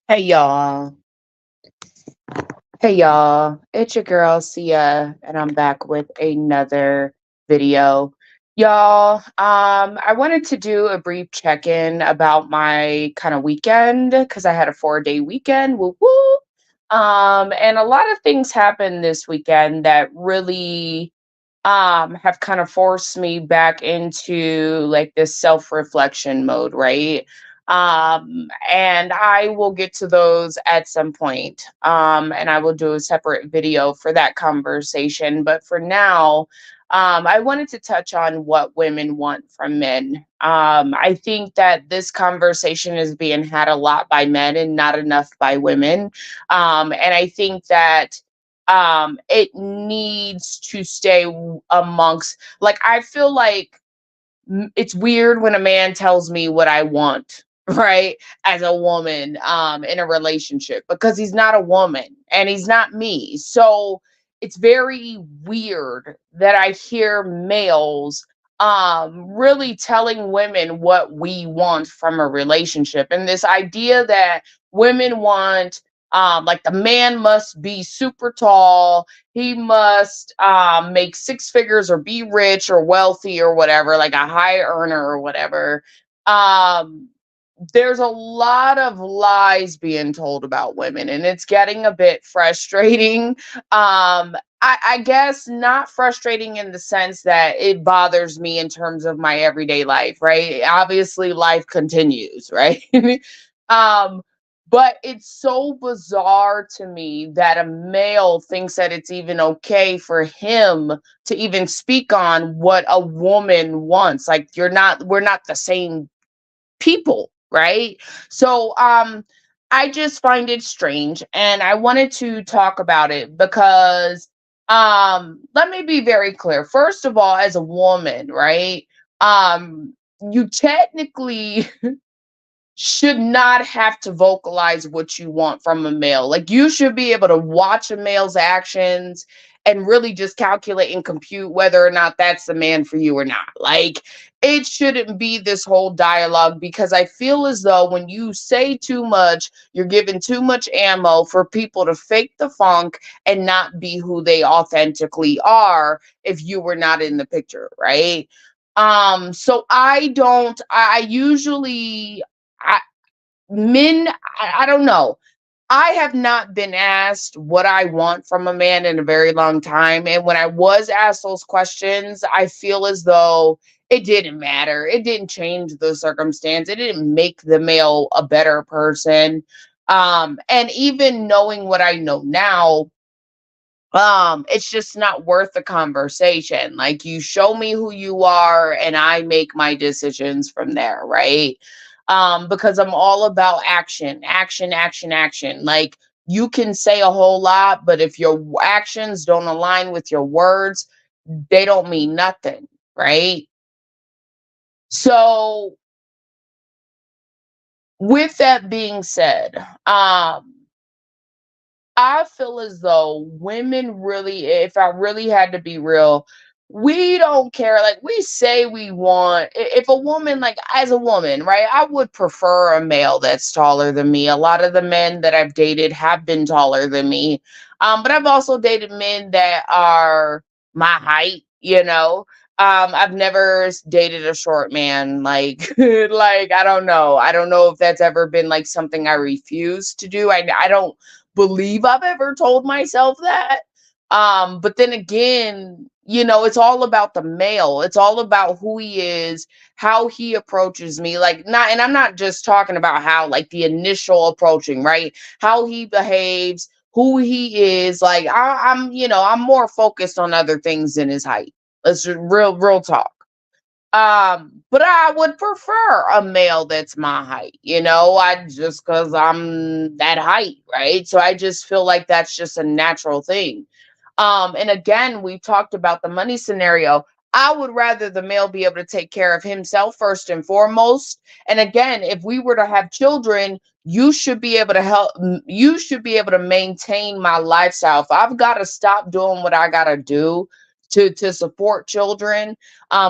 Hey y'all. Hey y'all. It's your girl Sia and I'm back with another video. Y'all, I wanted to do a brief check-in about my kind of weekend cuz I had a 4-day weekend. Woo woo. And a lot of things happened this weekend that really have kind of forced me back into like this self-reflection mode, right? And I will get to those at some point. And I will do a separate video for that conversation. But for now, I wanted to touch on what women want from men. I think that this conversation is being had a lot by men and not enough by women. And I think that it needs to stay amongst, like, I feel like it's weird when a man tells me what I want, right? As a woman, in a relationship, because he's not a woman and he's not me. So it's very weird that I hear males really telling women what we want from a relationship. And this idea that women want like the man must be super tall, he must make six figures or be rich or wealthy or whatever, like a high earner or whatever. Um, there's a lot of lies being told about women, and it's getting a bit frustrating. I guess not frustrating in the sense that it bothers me in terms of my everyday life, right? Obviously, life continues, right? um, but it's so bizarre to me that a male thinks that it's even okay for him to even speak on what a woman wants. Like, we're not the same people, right? So I just find it strange and I wanted to talk about it because let me be very clear. First of all, as a woman, right? Um you technically should not have to vocalize what you want from a male. Like, you should be able to watch a male's actions and really just calculate and compute whether or not that's the man for you or not. Like, it shouldn't be this whole dialogue, because I feel as though when you say too much, you're giving too much ammo for people to fake the funk and not be who they authentically are if you were not in the picture, right? So I usually I men I don't know. I have not been asked what I want from a man in a very long time. And when I was asked those questions, I feel as though it didn't matter. It didn't change the circumstance. It didn't make the male a better person. And even knowing what I know now, it's just not worth the conversation. Like, you show me who you are and I make my decisions from there, right? Because I'm all about action, action, action, action. Like, you can say a whole lot, but if your actions don't align with your words, they don't mean nothing, right? So with that being said, I feel as though women really, if I really had to be real, we don't care. Like, we say we want, if a woman, like, as a woman, right, I would prefer a male that's taller than me. A lot of the men that I've dated have been taller than me. But I've also dated men that are my height, you know. I've never dated a short man. Like, like, I don't know. I don't know if that's ever been like something I refuse to do. I don't believe I've ever told myself that. But then again, it's all about the male. It's all about who he is, how he approaches me. Like, not, and I'm not just talking about how, like, the initial approaching, right? How he behaves, who he is. Like, I'm more focused on other things than his height. Let's just real talk. But I would prefer a male that's my height, I just because I'm that height, right? So I just feel like that's just a natural thing. And again, we talked about the money scenario. I would rather the male be able to take care of himself first and foremost. And again, if we were to have children, you should be able to you should be able to maintain my lifestyle. If I've got to stop doing what I got to do to support children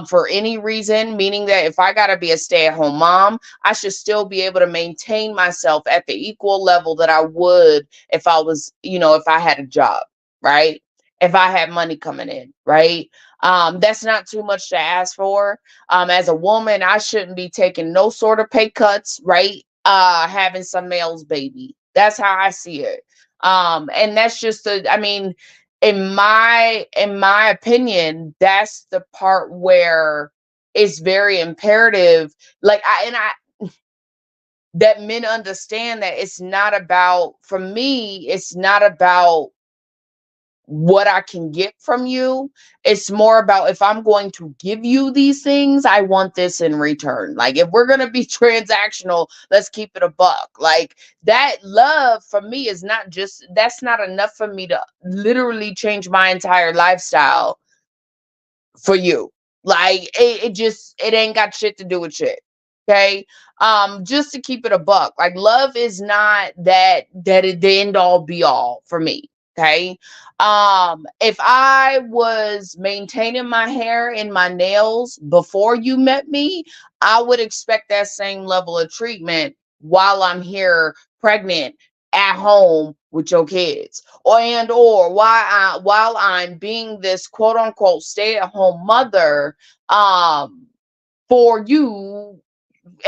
for any reason, meaning that if I got to be a stay-at-home mom, I should still be able to maintain myself at the equal level that I would if I was, if I had a job, right? If I had money coming in, right? That's not too much to ask for. As a woman, I shouldn't be taking no sort of pay cuts, right? Having some male's baby. That's how I see it. And that's just I mean, in my opinion, that's the part where it's very imperative. Like that men understand that it's not about, for me, it's not about what I can get from you. It's more about, if I'm going to give you these things, I want this in return. Like, if we're going to be transactional, let's keep it a buck. Like, that love for me is not just, that's not enough for me to literally change my entire lifestyle for you. Like, it ain't got shit to do with shit. Okay. Just to keep it a buck, like, love is not the end all be all for me. Okay. If I was maintaining my hair and my nails before you met me, I would expect that same level of treatment while I'm here pregnant at home with your kids, or while I'm being this quote unquote stay at home mother um for you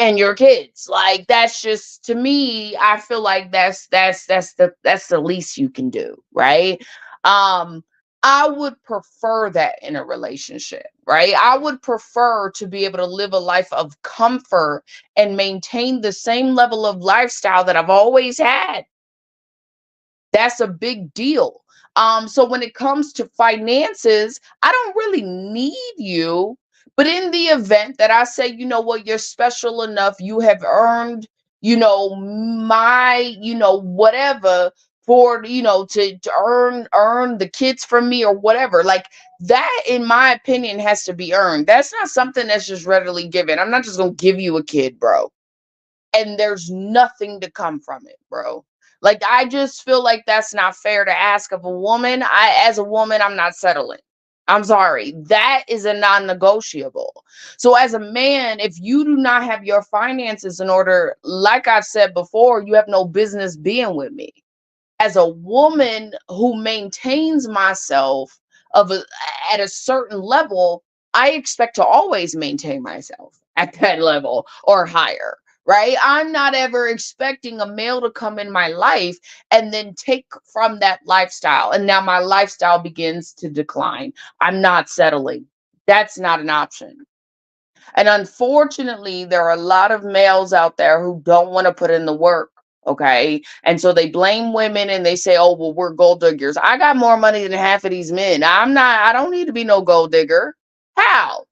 and your kids. Like, that's just, to me, I feel like that's the least you can do, right? um I would prefer that in a relationship, right? I would prefer to be able to live a life of comfort and maintain the same level of lifestyle that I've always had. That's a big deal. So when it comes to finances, I don't really need you. But in the event that I say, you know what, you're special enough, you have earned, my, whatever, for, to earn the kids from me or whatever. Like, that, in my opinion, has to be earned. That's not something that's just readily given. I'm not just gonna give you a kid, bro, and there's nothing to come from it, bro. Like, I just feel like that's not fair to ask of a woman. As a woman, I'm not settling. I'm sorry. That is a non-negotiable. So as a man, if you do not have your finances in order, like I've said before, you have no business being with me. As a woman who maintains myself of at a certain level, I expect to always maintain myself at that level or higher. Right? I'm not ever expecting a male to come in my life and then take from that lifestyle. And now my lifestyle begins to decline. I'm not settling. That's not an option. And unfortunately, there are a lot of males out there who don't want to put in the work. Okay. And so they blame women and they say, oh, well, we're gold diggers. I got more money than half of these men. I don't need to be no gold digger. How?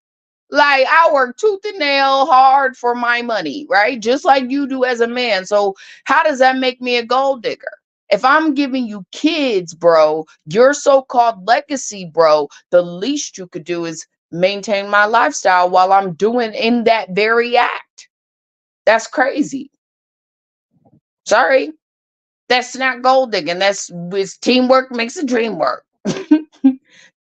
Like, I work tooth and nail hard for my money, right? Just like you do as a man. So how does that make me a gold digger? If I'm giving you kids, bro, your so-called legacy, bro, the least you could do is maintain my lifestyle while I'm doing in that very act. That's crazy. Sorry. That's not gold digging. That's with teamwork makes the dream work.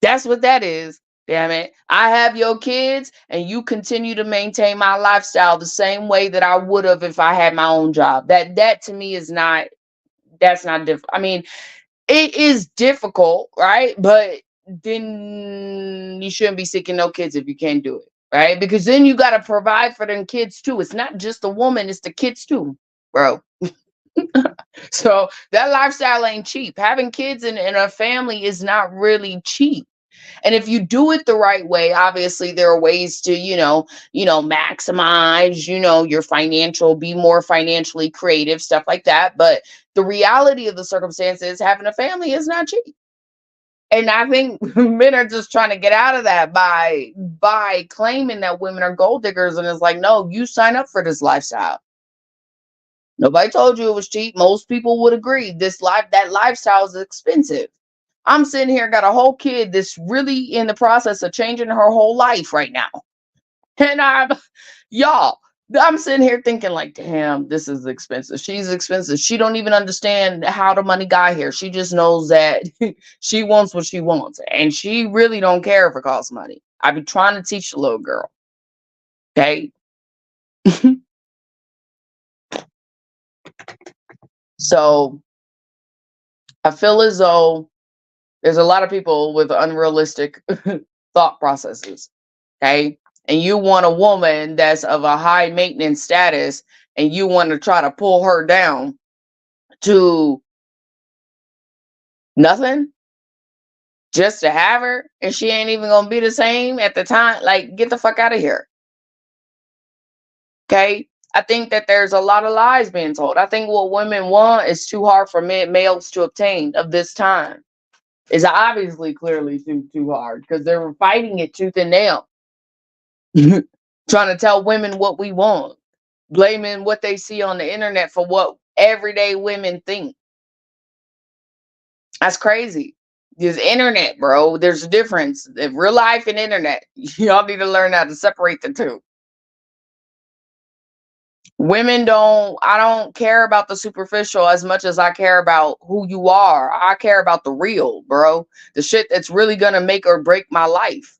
That's what that is. Damn it. I have your kids and you continue to maintain my lifestyle the same way that I would have if I had my own job. That to me is not, that's not difficult. I mean, it is difficult, right? But then you shouldn't be seeking no kids if you can't do it, right? Because then you got to provide for them kids too. It's not just the woman, it's the kids too, bro. So that lifestyle ain't cheap. Having kids in a family is not really cheap. And if you do it the right way, obviously there are ways to, maximize, your financial, be more financially creative, stuff like that. But the reality of the circumstance is having a family is not cheap. And I think men are just trying to get out of that by claiming that women are gold diggers. And it's like, no, you sign up for this lifestyle. Nobody told you it was cheap. Most people would agree. That lifestyle is expensive. I'm sitting here, got a whole kid that's really in the process of changing her whole life right now. And y'all, I'm sitting here thinking like, damn, this is expensive. She's expensive. She don't even understand how the money got here. She just knows that she wants what she wants. And she really don't care if it costs money. I be trying to teach the little girl. Okay. So I feel as though there's a lot of people with unrealistic thought processes. Okay. And you want a woman that's of a high maintenance status and you want to try to pull her down to nothing just to have her, and she ain't even gonna be the same at the time. Like, get the fuck out of here. Okay. I think that there's a lot of lies being told. I think what women want is too hard for males to obtain of this time. Is obviously clearly too hard because they're fighting it tooth and nail. Trying to tell women what we want, blaming what they see on the internet for what everyday women think. That's crazy. There's internet, bro. There's a difference. Real life and internet. Y'all need to learn how to separate the two. I don't care about the superficial as much as I care about who you are. I care about the real, bro. The shit that's really gonna make or break my life.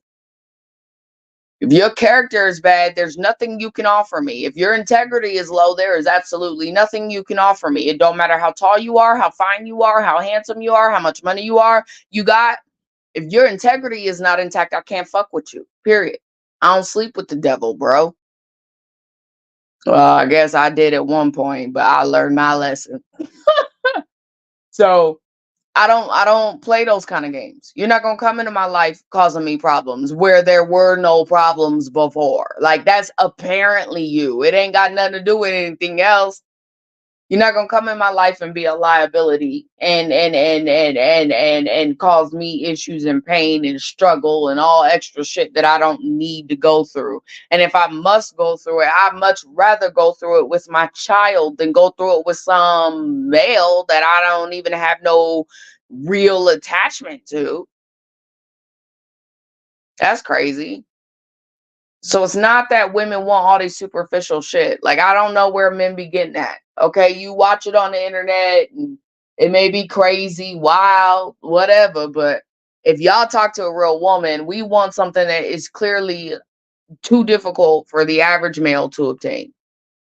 If your character is bad, there's nothing you can offer me. If your integrity is low, there is absolutely nothing you can offer me. It don't matter how tall you are, how fine you are, how handsome you are, how much money you got. If your integrity is not intact, I can't fuck with you. Period. I don't sleep with the devil, bro. Well, I guess I did at one point, but I learned my lesson. So I don't play those kind of games. You're not gonna come into my life causing me problems where there were no problems before. Like that's apparently you. It ain't got nothing to do with anything else. You're not gonna come in my life and be a liability and cause me issues and pain and struggle and all extra shit that I don't need to go through. And if I must go through it, I'd much rather go through it with my child than go through it with some male that I don't even have no real attachment to. That's crazy. So it's not that women want all these superficial shit. Like I don't know where men be getting at. Okay, you watch it on the internet and it may be crazy, wild, whatever, but if y'all talk to a real woman, we want something that is clearly too difficult for the average male to obtain,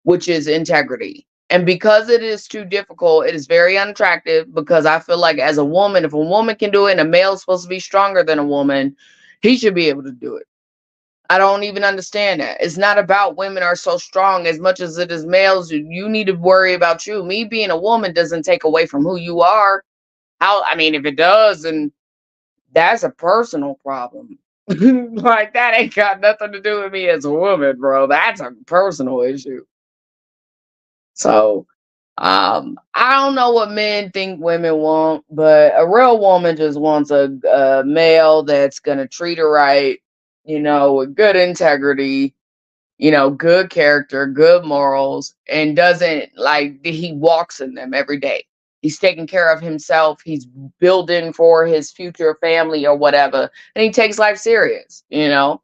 which is integrity. And because it is too difficult, it is very unattractive because I feel like as a woman, if a woman can do it and a male's supposed to be stronger than a woman, he should be able to do it. I don't even understand that. It's not about women are so strong as much as it is males. You need to worry about you. Me being a woman doesn't take away from who you are. I mean, if it does, then that's a personal problem. Like that ain't got nothing to do with me as a woman, bro. That's a personal issue. So, I don't know what men think women want, but a real woman just wants a male that's gonna treat her right, with good integrity, good character, good morals, and doesn't like he walks in them every day. He's taking care of himself. He's building for his future family or whatever, and he takes life serious. I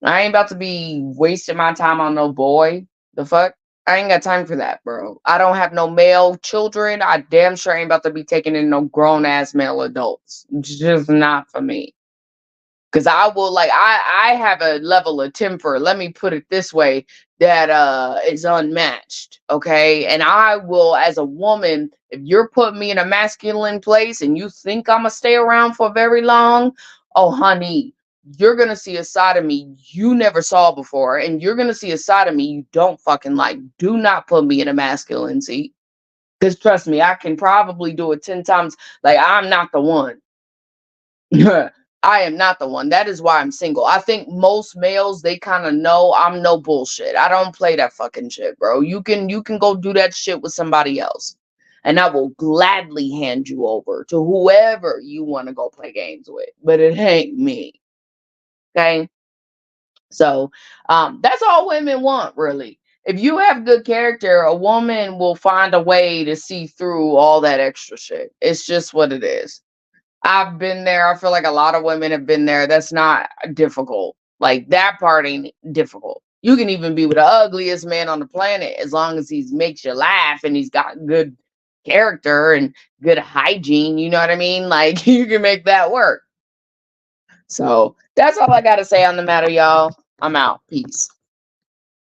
ain't about to be wasting my time on no boy. The fuck? I ain't got time for that, bro. I don't have no male children. I damn sure ain't about to be taking in no grown ass male adults. It's just not for me. Cause I will I have a level of temper, let me put it this way, that is unmatched. Okay. And I will, as a woman, if you're putting me in a masculine place and you think I'm gonna stay around for very long, oh honey, you're gonna see a side of me you never saw before, and you're gonna see a side of me you don't fucking like. Do not put me in a masculine seat. Because trust me, I can probably do it 10 times. Like I'm not the one. I am not the one. That is why I'm single. I think most males, they kind of know I'm no bullshit. I don't play that fucking shit, bro. You can go do that shit with somebody else. And I will gladly hand you over to whoever you want to go play games with. But it ain't me. Okay? So, that's all women want, really. If you have good character, a woman will find a way to see through all that extra shit. It's just what it is. I've been there. I feel like a lot of women have been there. That's not difficult. Like that part ain't difficult. You can even be with the ugliest man on the planet as long as he makes you laugh and he's got good character and good hygiene. You know what I mean? Like you can make that work. So that's all I got to say on the matter, y'all. I'm out. Peace.